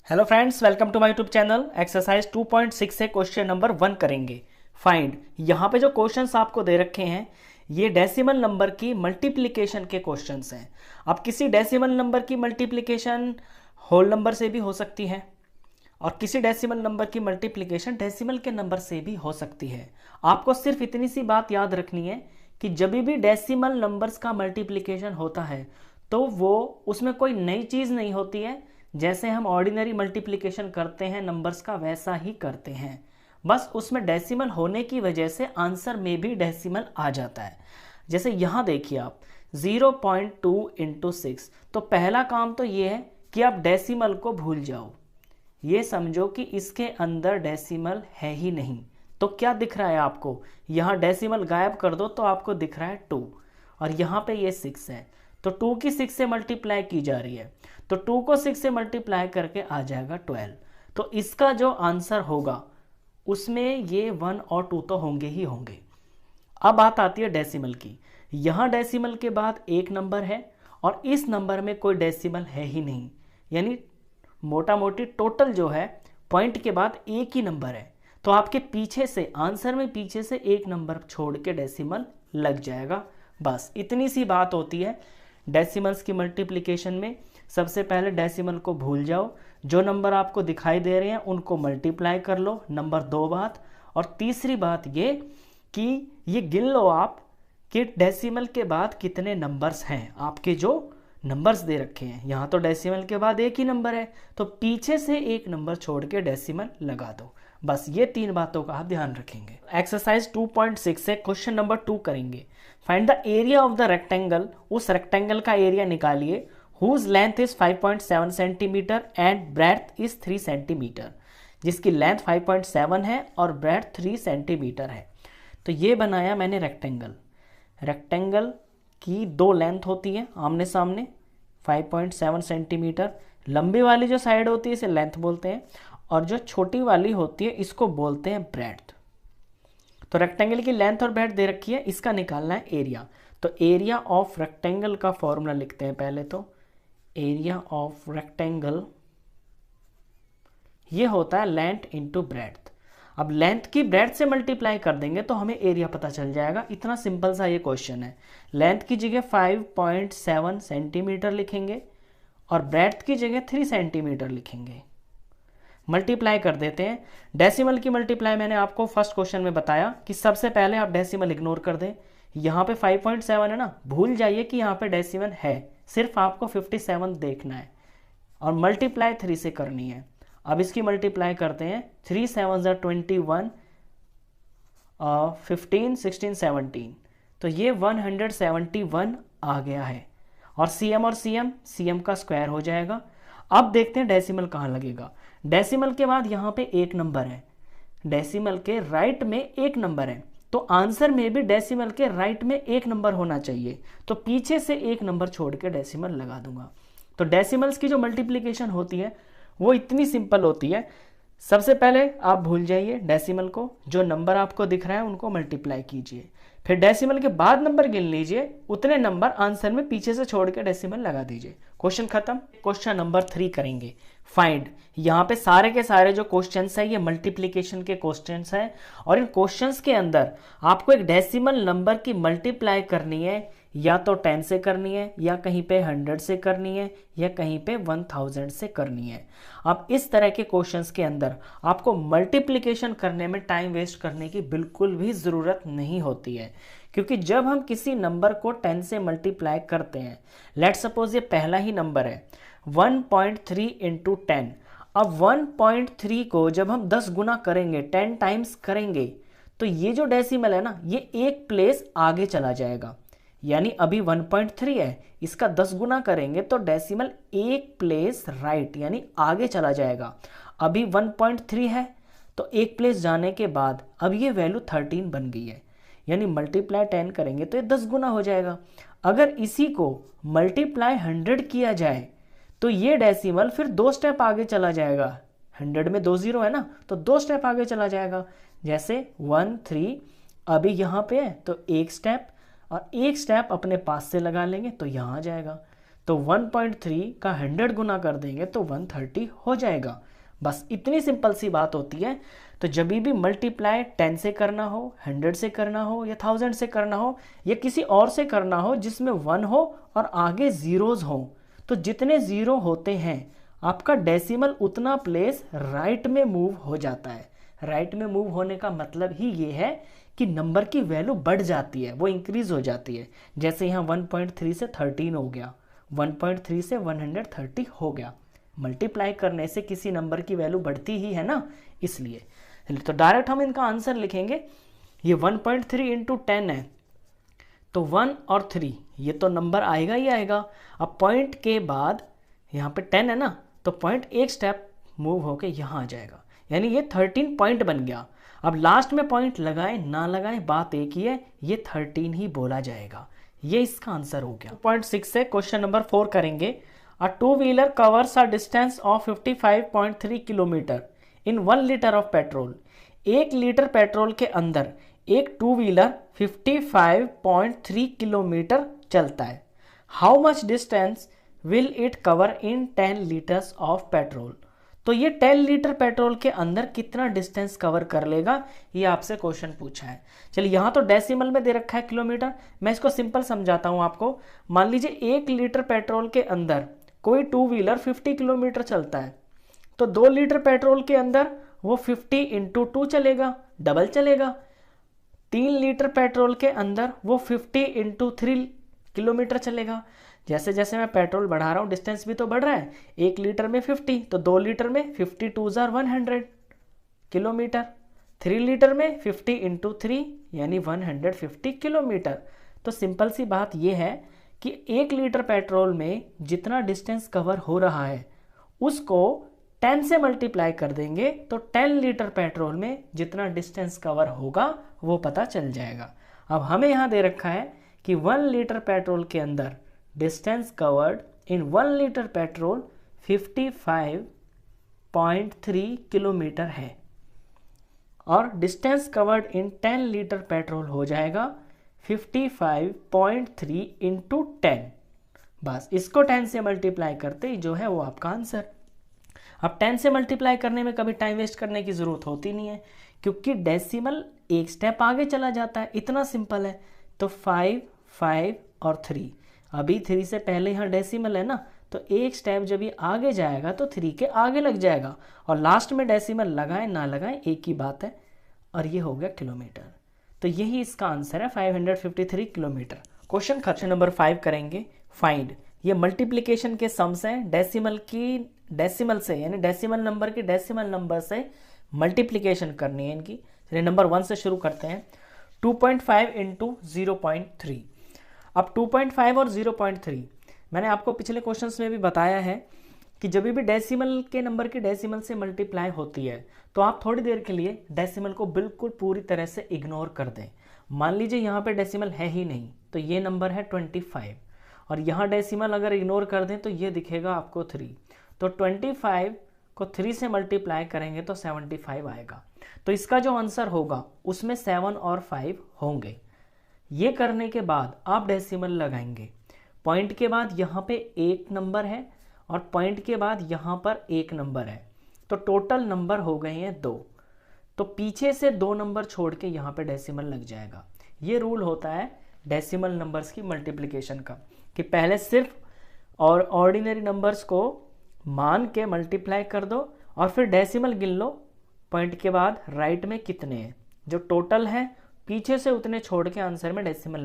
Hello friends, welcome to my YouTube channel. Exercise 2.6 से question number 1 करेंगे। Find. यहाँ पे जो क्वेश्चंस आपको दे रखे हैं ये डेसिमल नंबर की मल्टीप्लिकेशन के क्वेश्चंस हैं। अब किसी डेसिमल नंबर की मल्टीप्लिकेशन होल नंबर से भी हो सकती है और किसी डेसिमल नंबर की मल्टीप्लिकेशन डेसिमल के नंबर से भी हो सकती है। आपको सिर्फ इतनी सी बात याद रखनी है कि जब भी डेसिमल नंबर्स का मल्टीप्लिकेशन होता है तो वो उसमें कोई नई चीज़ नहीं होती है। जैसे हम ऑर्डिनरी मल्टीप्लिकेशन करते हैं नंबर्स का वैसा ही करते हैं, बस उसमें डेसिमल होने की वजह से आंसर में भी डेसिमल आ जाता है। जैसे यहाँ देखिए आप 0.2 इंटू 6, तो पहला काम तो ये है कि आप डेसिमल को भूल जाओ। ये समझो कि इसके अंदर डेसिमल है ही नहीं। तो क्या दिख रहा है आपको, यहाँ डेसिमल गायब कर दो तो आपको दिख रहा है 2 और यहाँ पे ये 6 है। तो 2 की 6 से मल्टीप्लाई की जा रही है, तो 2 को 6 से मल्टीप्लाई करके आ जाएगा 12। तो इसका जो आंसर होगा उसमें ये 1 और 2 तो होंगे ही होंगे। अब बात आती है डेसिमल की। यहाँ डेसिमल के बाद एक नंबर है और इस नंबर में कोई डेसिमल है ही नहीं, यानी मोटा मोटी टोटल जो है पॉइंट के बाद एक ही नंबर है। तो आपके पीछे से आंसर में पीछे से एक नंबर छोड़ के डेसिमल लग जाएगा। बस इतनी सी बात होती है डेसिमल्स की मल्टीप्लिकेशन में। सबसे पहले डेसिमल को भूल जाओ, जो नंबर आपको दिखाई दे रहे हैं उनको मल्टीप्लाई कर लो, नंबर 2 बात। और तीसरी बात ये कि ये गिन लो आप कि डेसिमल के बाद कितने नंबर्स हैं। आपके जो नंबर्स दे रखे हैं यहाँ तो डेसिमल के बाद एक ही नंबर है, तो पीछे से एक नंबर छोड़ के डेसिमल लगा दो। बस ये 3 बातों का आप ध्यान रखेंगे। एक्सरसाइज 2.6 से क्वेश्चन नंबर 2 करेंगे। Find the area of the rectangle. उस रेक्टेंगल का एरिया निकालिए whose length is 5.7 centimetre and breadth is 3 centimetre. जिसकी लेंथ 5.7 है और ब्रेड्थ 3 सेंटीमीटर है। तो ये बनाया मैंने रेक्टेंगल। रेक्टेंगल की 2 लेंथ होती है आमने सामने, 5.7 सेंटीमीटर। लंबी वाली जो साइड होती है इसे लेंथ बोलते हैं और जो छोटी वाली होती है इसको बोलते हैं ब्रेड्थ। तो रेक्टेंगल की लेंथ और ब्रेड्थ दे रखी है, इसका निकालना है एरिया। तो एरिया ऑफ रेक्टेंगल का फॉर्मूला लिखते हैं पहले। तो एरिया ऑफ रेक्टेंगल ये होता है लेंथ इंटू ब्रेड्थ। अब लेंथ की ब्रेड्थ से मल्टीप्लाई कर देंगे तो हमें एरिया पता चल जाएगा। इतना सिंपल सा ये क्वेश्चन है। लेंथ की जगह 5.7 सेंटीमीटर लिखेंगे और ब्रेड्थ की जगह 3 सेंटीमीटर लिखेंगे। मल्टीप्लाई कर देते हैं। डेसिमल की मल्टीप्लाई मैंने आपको फर्स्ट क्वेश्चन में बताया कि सबसे पहले आप डेसिमल इग्नोर कर दें। यहाँ पे 5.7 है ना, भूल जाइए कि यहाँ पे डेसिमल है, सिर्फ आपको 57 देखना है और मल्टीप्लाई 3 से करनी है। अब इसकी मल्टीप्लाई करते हैं। 3 7 21, 15 16 17, तो ये 171 आ गया है। और सीएम का स्क्वायर हो जाएगा। अब देखते हैं डेसिमल कहाँ लगेगा। डेसिमल के बाद यहाँ पे एक नंबर है, डेसिमल के राइट में एक नंबर है, तो आंसर में भी डेसिमल के राइट में एक नंबर होना चाहिए। तो पीछे से एक नंबर छोड़ के डेसिमल लगा दूंगा। तो डेसिमल्स की जो मल्टीप्लिकेशन होती है वो इतनी सिंपल होती है। सबसे पहले आप भूल जाइए डेसिमल को, जो नंबर आपको दिख रहा है उनको मल्टीप्लाई कीजिए, फिर डेसिमल के बाद नंबर गिन लीजिए, उतने नंबर आंसर में पीछे से छोड़ के डेसिमल लगा दीजिए। क्वेश्चन खत्म। क्वेश्चन नंबर 3 करेंगे। फाइंड। यहाँ पे सारे के सारे जो क्वेश्चंस है ये मल्टीप्लिकेशन के क्वेश्चंस हैं और इन क्वेश्चंस के अंदर आपको एक डेसिमल नंबर की मल्टीप्लाई करनी है, या तो 10 से करनी है, या कहीं पे 100 से करनी है, या कहीं पे 1000 से करनी है। अब इस तरह के क्वेश्चंस के अंदर आपको मल्टीप्लिकेशन करने में टाइम वेस्ट करने की बिल्कुल भी ज़रूरत नहीं होती है, क्योंकि जब हम किसी नंबर को 10 से मल्टीप्लाई करते हैं, लेट्स सपोज ये पहला ही नंबर है 1.3 इंटू 10। अब 1.3 को जब हम 10 गुना करेंगे, 10 टाइम्स करेंगे, तो ये जो डेसिमल है ना ये एक प्लेस आगे चला जाएगा। यानी अभी 1.3 है, इसका 10 गुना करेंगे तो डेसिमल एक प्लेस राइट यानी आगे चला जाएगा। अभी 1.3 है तो एक प्लेस जाने के बाद अब ये वैल्यू 13 बन गई है, यानी मल्टीप्लाई 10 करेंगे तो ये 10 गुना हो जाएगा। अगर इसी को मल्टीप्लाई 100 किया जाए तो ये डेसिमल फिर 2 स्टेप आगे चला जाएगा। 100 में 2 0 है ना, तो 2 स्टेप आगे चला जाएगा। जैसे 1 3 अभी यहाँ पे है तो एक स्टेप, और एक स्टेप अपने पास से लगा लेंगे तो यहाँ आ जाएगा। तो 1.3 का 100 गुना कर देंगे तो 130 हो जाएगा। बस इतनी सिंपल सी बात होती है। तो जब भी मल्टीप्लाई 10 से करना हो, 100 से करना हो, या 1000 से करना हो, या किसी और से करना हो जिसमें 1 हो और आगे जीरोज हो, तो जितने जीरो होते हैं आपका डेसिमल उतना प्लेस राइट में मूव हो जाता है। राइट में मूव होने का मतलब ही ये है कि नंबर की वैल्यू बढ़ जाती है, वो इंक्रीज हो जाती है। जैसे यहाँ 1.3 से 13 हो गया, 1.3 से 130 हो गया। मल्टीप्लाई करने से किसी नंबर की वैल्यू बढ़ती ही है ना, इसलिए। तो डायरेक्ट हम इनका आंसर लिखेंगे। ये 1.3 इंटू 10 है, तो 1 और 3 ये तो नंबर आएगा ही आएगा। अब पॉइंट के बाद यहाँ पे 10 है ना, तो पॉइंट एक स्टेप मूव होके यहाँ आ जाएगा, यानी ये 13 पॉइंट बन गया। अब लास्ट में पॉइंट लगाए ना लगाए बात एक ही है, ये 13 ही बोला जाएगा। ये इसका आंसर हो गया। 2.6 से क्वेश्चन नंबर 4 करेंगे। A two wheeler covers a distance of 55.3 kilometre in 1 litre of petrol. 1 litre petrol के अंदर एक टू व्हीलर 55.3 किलोमीटर चलता है। How much distance will it cover in 10 litres of petrol. तो ये 10 लीटर पेट्रोल के अंदर कितना डिस्टेंस कवर कर लेगा, ये आपसे क्वेश्चन पूछा है। चलिए यहाँ तो डेसिमल में दे रखा है किलोमीटर, मैं इसको सिंपल समझाता हूँ आपको। मान लीजिए 1 लीटर पेट्रोल के अंदर कोई टू व्हीलर 50 किलोमीटर चलता है, तो 2 लीटर पेट्रोल के अंदर वो 50 इंटू 2 चलेगा, डबल चलेगा। 3 लीटर पेट्रोल के अंदर वो 50 इंटू 3 किलोमीटर चलेगा। जैसे जैसे मैं पेट्रोल बढ़ा रहा हूँ डिस्टेंस भी तो बढ़ रहा है। 1 लीटर में 50, तो 2 लीटर में 50 2 जार 100 किलोमीटर। 3 लीटर में 50 इंटू 3 यानी 150 किलोमीटर। तो सिंपल सी बात यह है कि 1 लीटर पेट्रोल में जितना डिस्टेंस कवर हो रहा है उसको 10 से मल्टीप्लाई कर देंगे तो 10 लीटर पेट्रोल में जितना डिस्टेंस कवर होगा वो पता चल जाएगा। अब हमें यहाँ दे रखा है कि 1 लीटर पेट्रोल के अंदर distance covered in 1 litre petrol 55.3 kilometre है, और distance covered in 10 litre petrol हो जाएगा 55.3 इंटू 10। बस इसको 10 से मल्टीप्लाई करते ही जो है वो आपका आंसर। अब 10 से मल्टीप्लाई करने में कभी टाइम वेस्ट करने की ज़रूरत होती नहीं है, क्योंकि डेसिमल एक स्टेप आगे चला जाता है, इतना सिंपल है। तो 5, 5 और 3, अभी 3 से पहले यहाँ डेसिमल है ना, तो एक स्टेप जब ये आगे जाएगा तो 3 के आगे लग जाएगा, और लास्ट में डेसिमल लगाए ना लगाए एक ही बात है, और ये हो गया किलोमीटर। तो यही इसका आंसर है 553 किलोमीटर। क्वेश्चन खर्च नंबर 5 करेंगे। फाइंड, ये मल्टीप्लिकेशन के सम्स हैं, डेसिमल की डेसिमल से, यानी डेसिमल नंबर की डेसिमल नंबर से मल्टीप्लिकेशन करनी है इनकी। चलिए नंबर 1 से शुरू करते हैं। 2.5 इंटू 0.3। अब 2.5 और 0.3 मैंने आपको पिछले क्वेश्चंस में भी बताया है कि जब भी डेसिमल के नंबर की डेसिमल से मल्टीप्लाई होती है तो आप थोड़ी देर के लिए डेसिमल को बिल्कुल पूरी तरह से इग्नोर कर दें। मान लीजिए यहाँ पे डेसिमल है ही नहीं, तो ये नंबर है 25, और यहाँ डेसिमल अगर इग्नोर कर दें तो ये दिखेगा आपको 3। तो 25 को 3 से मल्टीप्लाई करेंगे तो 75 आएगा। तो इसका जो आंसर होगा उसमें 7 और 5 होंगे। ये करने के बाद आप डेसिमल लगाएंगे। पॉइंट के बाद यहाँ पे एक नंबर है और पॉइंट के बाद यहाँ पर एक नंबर है, तो टोटल नंबर हो गए हैं 2। तो पीछे से 2 नंबर छोड़ के यहाँ पे डेसिमल लग जाएगा। ये रूल होता है डेसिमल नंबर्स की मल्टीप्लिकेशन का, कि पहले सिर्फ और ऑर्डिनरी नंबर्स को मान के मल्टीप्लाई कर दो और फिर डेसिमल गिन लो। पॉइंट के बाद राइट में कितने हैं, जो टोटल है पीछे से उतने छोड़ के आंसर में डेसिमल